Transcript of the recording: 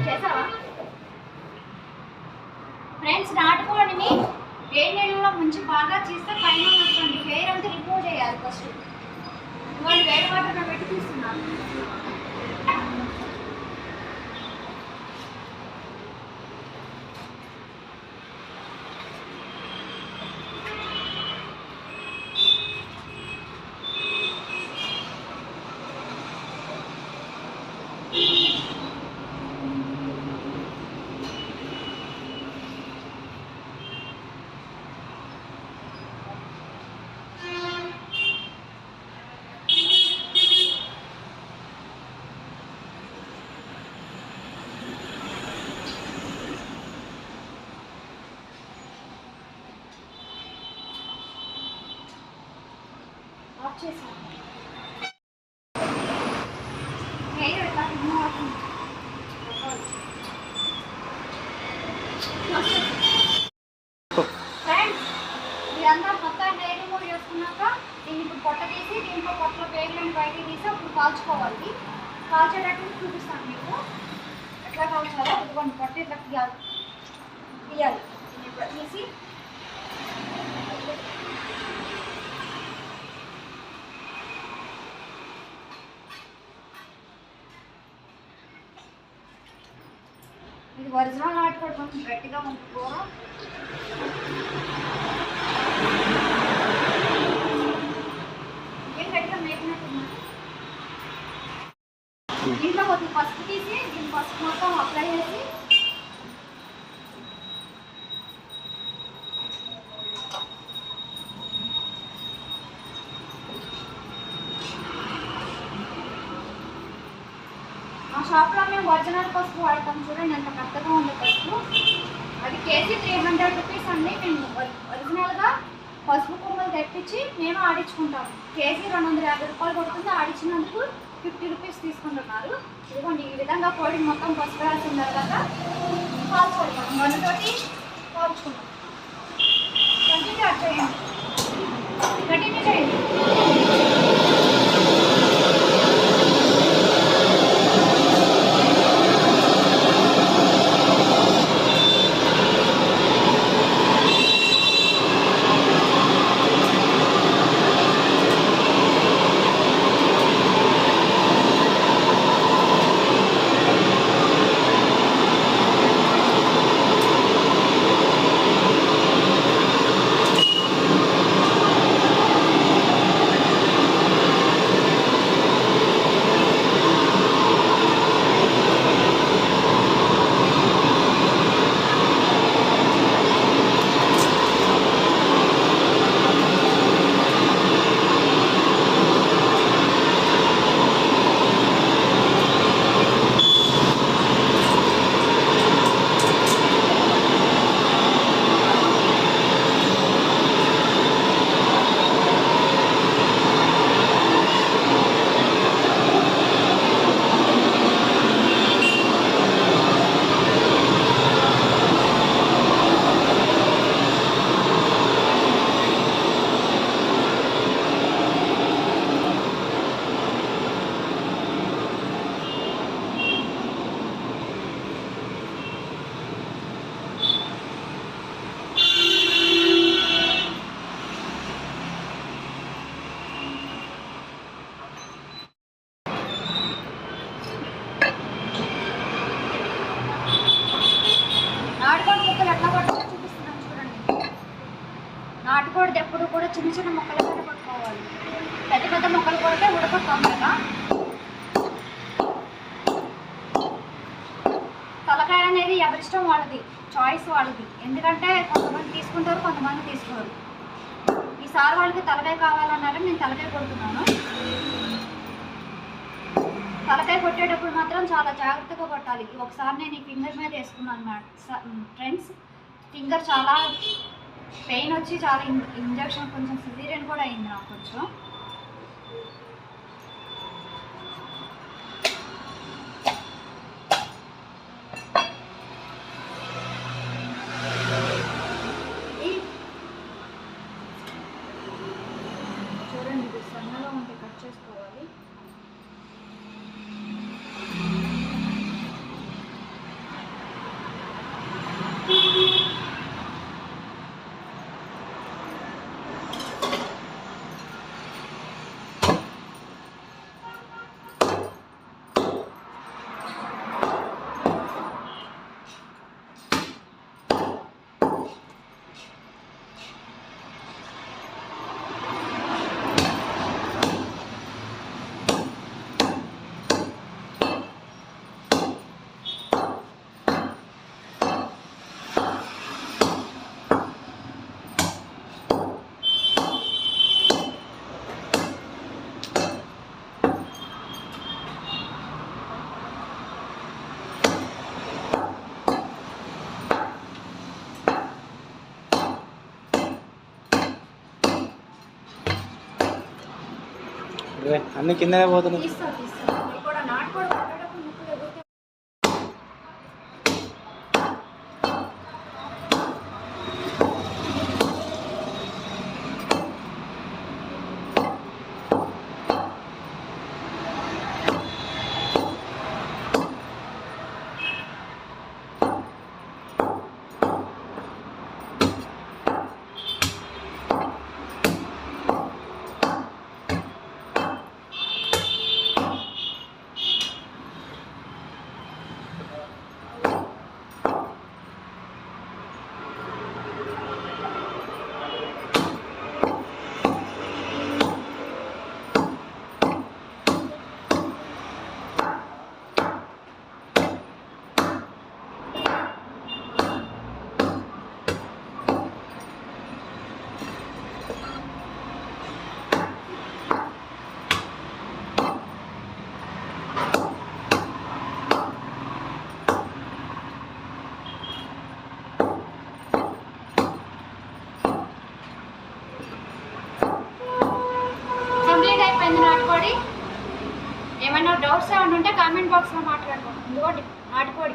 చేసావా ఫ్రెండ్స్? నాటుకోడిని వేడి నీళ్ళలో ముంచి బాగా చేస్తే పైన ఉన్నటువంటి హెయిర్ అంతా రిమూవ్ చేయాలి ఫస్ట్. వాళ్ళు వేడి వాటర్లో పెట్టి తీస్తున్నారు. ఇదంతా మొత్తం హెయిర్ రిమూవ్ చేసుకున్నాక దీన్ని ఇప్పుడు పొట్ట తీసి దీంట్లో పొట్టలో పేర్లను బయటికి తీసి అప్పుడు కాల్చుకోవాలి. కాల్చేటట్టు చూపిస్తాను మీకు ఎట్లా కాల్చాలో. ఇదిగోండి పొట్ట ఇట్లా తీయాలి. ఇట్లా తీసి ఇది ఒరిజినల్ నాటుకోడి కొంచెం గట్టిగా ఉంటుంది. ఏం గట్టిగా మేకినట్టున్నారు. దీంట్లో కొద్దిగా పసుపు తీసి దీని పసుపు మొత్తం అప్లై చేసి మా షాప్లో మేము ఒరిజినల్ పసుపు వాడతాం. చూడండి ఎంత పెద్దగా ఉంది పసుపు. అది కేజీ 300 రూపీస్ అండి. మేము ఒరిజినల్గా పసుపు కొమ్మలు తెప్పించి మేము ఆడించుకుంటాము. కేజీ 250 రూపాయలు పడుతుంది. ఆడించినందుకు 50 రూపీస్ తీసుకుంటున్నారు. ఇదిగోండి ఈ విధంగా పొడి మొత్తం పసుపు రాసిన తర్వాత కాల్చుకుంటాం. గంటతోటి కాల్చుకుంటాం. కంటిన్యూ చేయండి. కంటిన్యూ చేయండి. నాటుకోడిది ఎప్పుడు కూడా చిన్న చిన్న ముక్కలుగానే పట్టుకోవాలి. పెద్ద పెద్ద ముక్కలు కొడితే ఉడకతాం కదా. తలకాయ అనేది ఎవరిష్టం వాళ్ళది, చాయిస్ వాళ్ళది. ఎందుకంటే కొంతమంది తీసుకుంటారు, కొంతమంది తీసుకోరు. ఈసారి వాళ్ళకి తలకాయ కావాలన్నారు, నేను తలకాయ కొడుతున్నాను. తలకాయ కొట్టేటప్పుడు మాత్రం చాలా జాగ్రత్తగా కొట్టాలి. ఒకసారి నేను ఈ ఫింగర్ మీద వేసుకున్నాను అన్నమాట ఫ్రెండ్స్. ఫింగర్ చాలా పెయిన్ వచ్చి చాలా ఇంజక్షన్ కొంచెం సిజేరియన్ కూడా అయింది నాకు కొంచెం. అన్ని కిందనే పోతున్నాయి. తీస్తా ఇది కూడా నాటుకోడి కొట్టేటప్పుడు ముక్కులు ఎగురుతాయి. కంప్లీట్ అయిపోయింది నాటుకోడి. ఏమైనా డౌట్స్ ఏమైనా ఉంటే కామెంట్ బాక్స్లో మాట్లాడుకోండి. ఇదిగోండి నాటుకోడి.